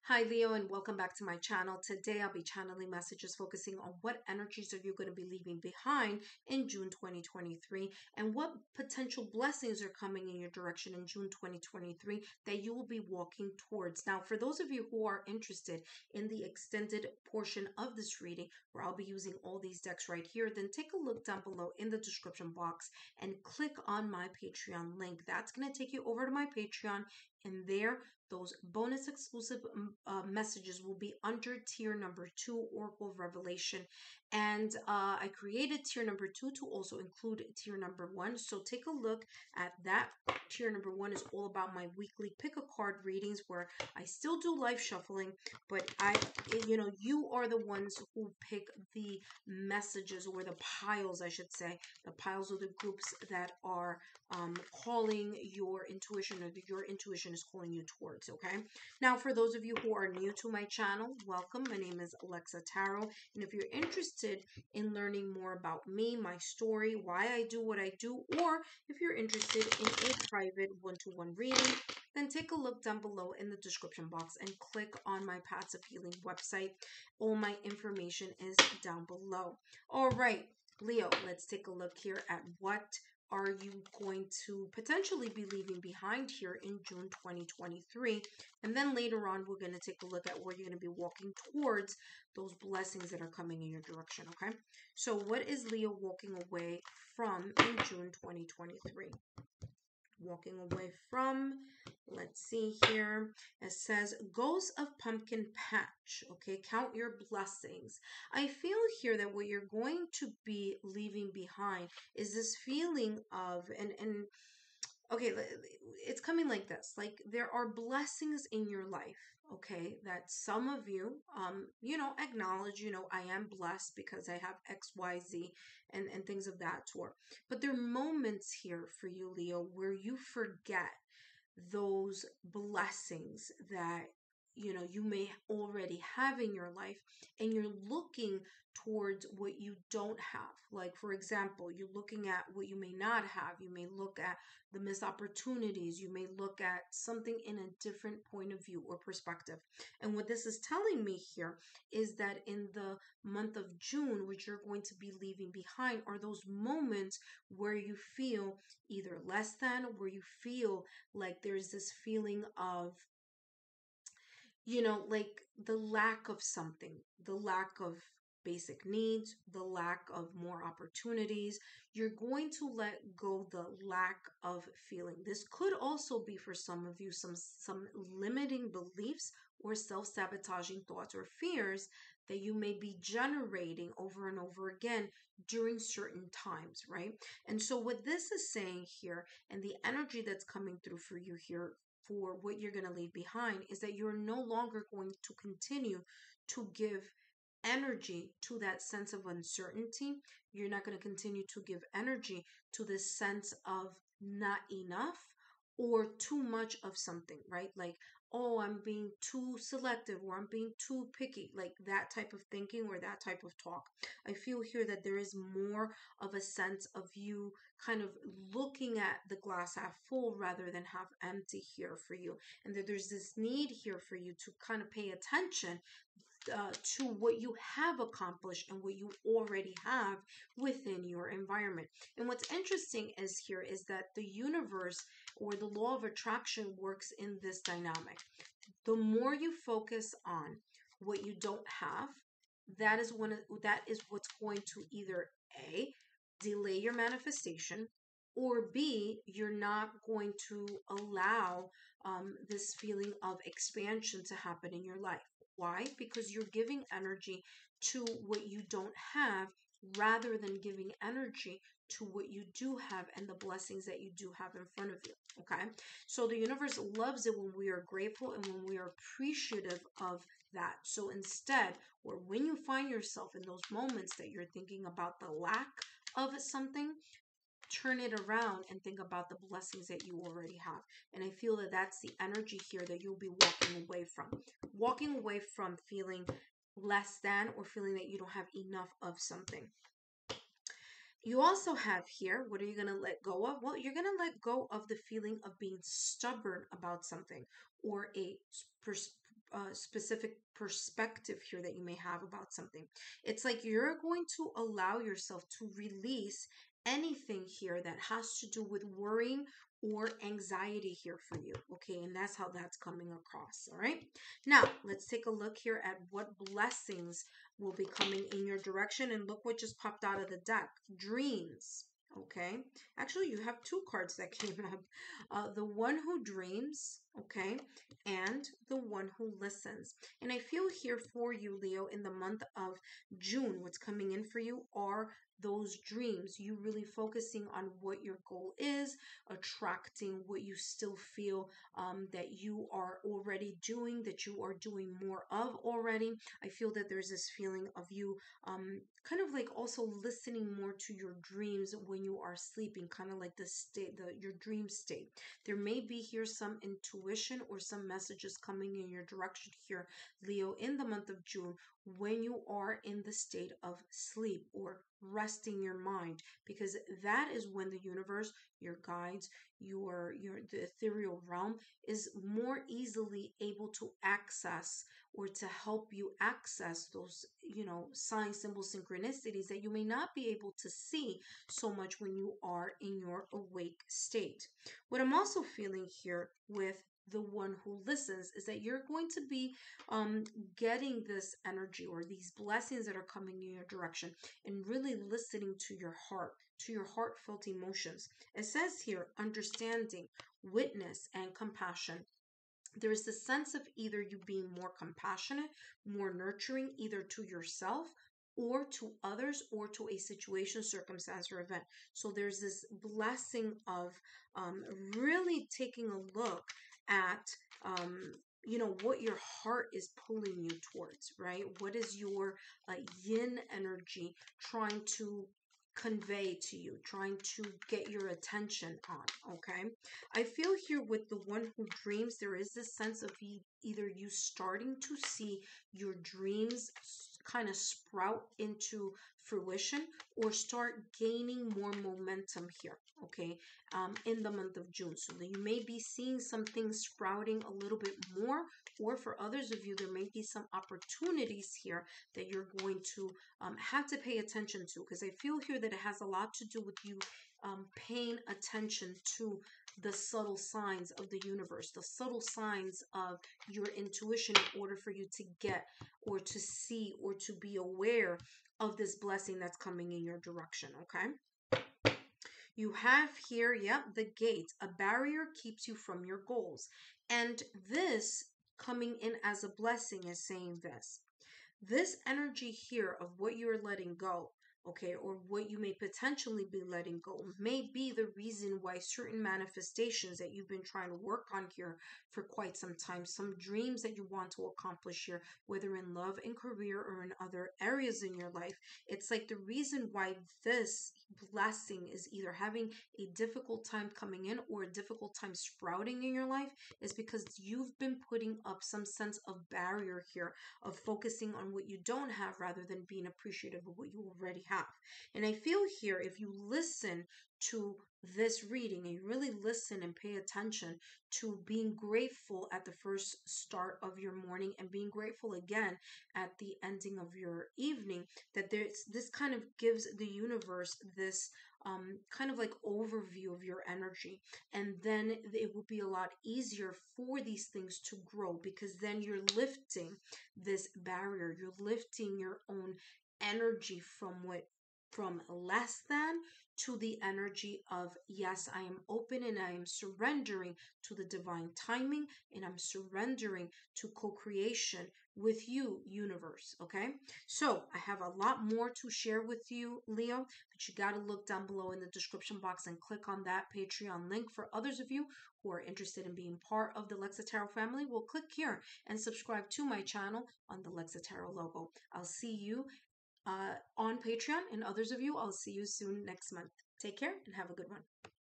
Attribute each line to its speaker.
Speaker 1: Hi Leo, and welcome back to my channel. Today I'll be channeling messages focusing on what energies are you going to be leaving behind in June 2023 and what potential blessings are coming in your direction in June 2023 that you will be walking towards. Now, for those of you who are interested in the extended portion of this reading where I'll be using all these decks right here, then take a look down below in the description box and click on my Patreon link. That's going to take you over to my Patreon, and there those bonus exclusive messages will be under tier number 2, Oracle of Revelation. And I created tier number 2 to also include tier number 1. So take a look at that. Tier number 1 is all about my weekly pick a card readings where I still do live shuffling, but you are the ones who pick the messages, or the piles, I should say. The piles are the groups that are calling your intuition, or your intuition is calling you towards. Okay, now for those of you who are new to my channel, welcome. My name is Lexa Tarot, and if you're interested in learning more about me, my story, why I do what I do, or if you're interested in a private one-to-one reading, then take a look down below in the description box and click on my Paths of Healing website. All my information is down below. All right, Leo, let's take a look here at what are you going to potentially be leaving behind here in June 2023. And then later on, we're going to take a look at where you're going to be walking towards those blessings that are coming in your direction, okay? So what is Leo walking away from in June 2023? Walking away from, let's see here, it says Ghost of Pumpkin Patch. Okay, count your blessings. I feel here that what you're going to be leaving behind is this feeling of, and okay, it's coming like this. Like, there are blessings in your life, okay, that some of you, acknowledge, I am blessed because I have X, Y, Z, and things of that sort. But there are moments here for you, Leo, where you forget those blessings that you may already have in your life, and you're looking towards what you don't have. Like, for example, you're looking at what you may not have. You may look at the missed opportunities. You may look at something in a different point of view or perspective. And what this is telling me here is that in the month of June, what you're going to be leaving behind are those moments where you feel either less than, where you feel like there's this feeling of, like the lack of something, the lack of basic needs, the lack of more opportunities. You're going to let go the lack of feeling. This could also be for some of you some limiting beliefs or self-sabotaging thoughts or fears that you may be generating over and over again during certain times, right? And so what this is saying here, and the energy that's coming through for you here for what you're going to leave behind, is that you're no longer going to continue to give energy to that sense of uncertainty. You're not going to continue to give energy to this sense of not enough or too much of something, right? Like, oh, I'm being too selective, or I'm being too picky, like that type of thinking or that type of talk. I feel here that there is more of a sense of you kind of looking at the glass half full rather than half empty here for you. And that there's this need here for you to kind of pay attention to what you have accomplished and what you already have within your environment. And what's interesting is that the universe, or the law of attraction, works in this dynamic. The more you focus on what you don't have, that is what's going to either A, delay your manifestation, or B, you're not going to allow this feeling of expansion to happen in your life. Why? Because you're giving energy to what you don't have rather than giving energy to what you do have and the blessings that you do have in front of you. Okay, so the universe loves it when we are grateful and when we are appreciative of that. So instead, or when you find yourself in those moments that you're thinking about the lack of something, turn it around and think about the blessings that you already have. And I feel that that's the energy here that you'll be walking away from feeling less than, or feeling that you don't have enough of something. You also have here, what are you going to let go of? Well, you're going to let go of the feeling of being stubborn about something, or a specific perspective here that you may have about something. It's like you're going to allow yourself to release anything here that has to do with worrying or anxiety here for you. Okay, and that's how that's coming across. All right, now let's take a look here at what blessings will be coming in your direction. And look what just popped out of the deck: dreams. Okay, actually, you have two cards that came up: the one who dreams, okay, and the one who listens. And I feel here for you, Leo, in the month of June, what's coming in for you are those dreams. You really focusing on what your goal is, attracting what you still feel that you are already doing, that you are doing more of already. I feel that there's this feeling of you kind of like also listening more to your dreams when you are sleeping, kind of like the state, your dream state. There may be here some intuition or some messages coming in your direction here, Leo, in the month of June, when you are in the state of sleep or resting your mind, because that is when the universe, your guides, your the ethereal realm is more easily able to access or to help you access those, signs, symbols, synchronicities that you may not be able to see so much when you are in your awake state. What I'm also feeling here with the one who listens is that you're going to be um, getting this energy or these blessings that are coming in your direction and really listening to your heart, to your heartfelt emotions. It says here understanding, witness, and compassion. There is the sense of either you being more compassionate, more nurturing, either to yourself or to others or to a situation, circumstance, or event. So there's this blessing of um, really taking a look at what your heart is pulling you towards, right? What is your yin energy trying to convey to you, trying to get your attention on, okay? I feel here with the one who dreams, there is this sense of either you starting to see your dreams kind of sprout into fruition or start gaining more momentum here, okay, in the month of June. So that you may be seeing some things sprouting a little bit more, or for others of you, there may be some opportunities here that you're going to have to pay attention to, because I feel here that it has a lot to do with you paying attention to the subtle signs of the universe, the subtle signs of your intuition in order for you to get or to see or to be aware of this blessing that's coming in your direction, okay? You have here, yep, the gate. A barrier keeps you from your goals. And this coming in as a blessing is saying this. This energy here of what you're letting go, okay, or what you may potentially be letting go, may be the reason why certain manifestations that you've been trying to work on here for quite some time, some dreams that you want to accomplish here, whether in love and career or in other areas in your life, it's like the reason why this blessing is either having a difficult time coming in or a difficult time sprouting in your life is because you've been putting up some sense of barrier here, of focusing on what you don't have rather than being appreciative of what you already have. And I feel here, if you listen to this reading and you really listen and pay attention to being grateful at the first start of your morning and being grateful again at the ending of your evening, that there's this kind of gives the universe this kind of like overview of your energy, and then it will be a lot easier for these things to grow, because then you're lifting this barrier, you're lifting your own energy from less than to the energy of, yes, I am open and I am surrendering to the divine timing, and I'm surrendering to co-creation with you, universe. Okay, so I have a lot more to share with you, Leo, but you got to look down below in the description box and click on that Patreon link. For others of you who are interested in being part of the Lexa Tarot family, will click here and subscribe to my channel on the Lexa Tarot logo. I'll see you on Patreon, and others of you, I'll see you soon next month. Take care and have a good one.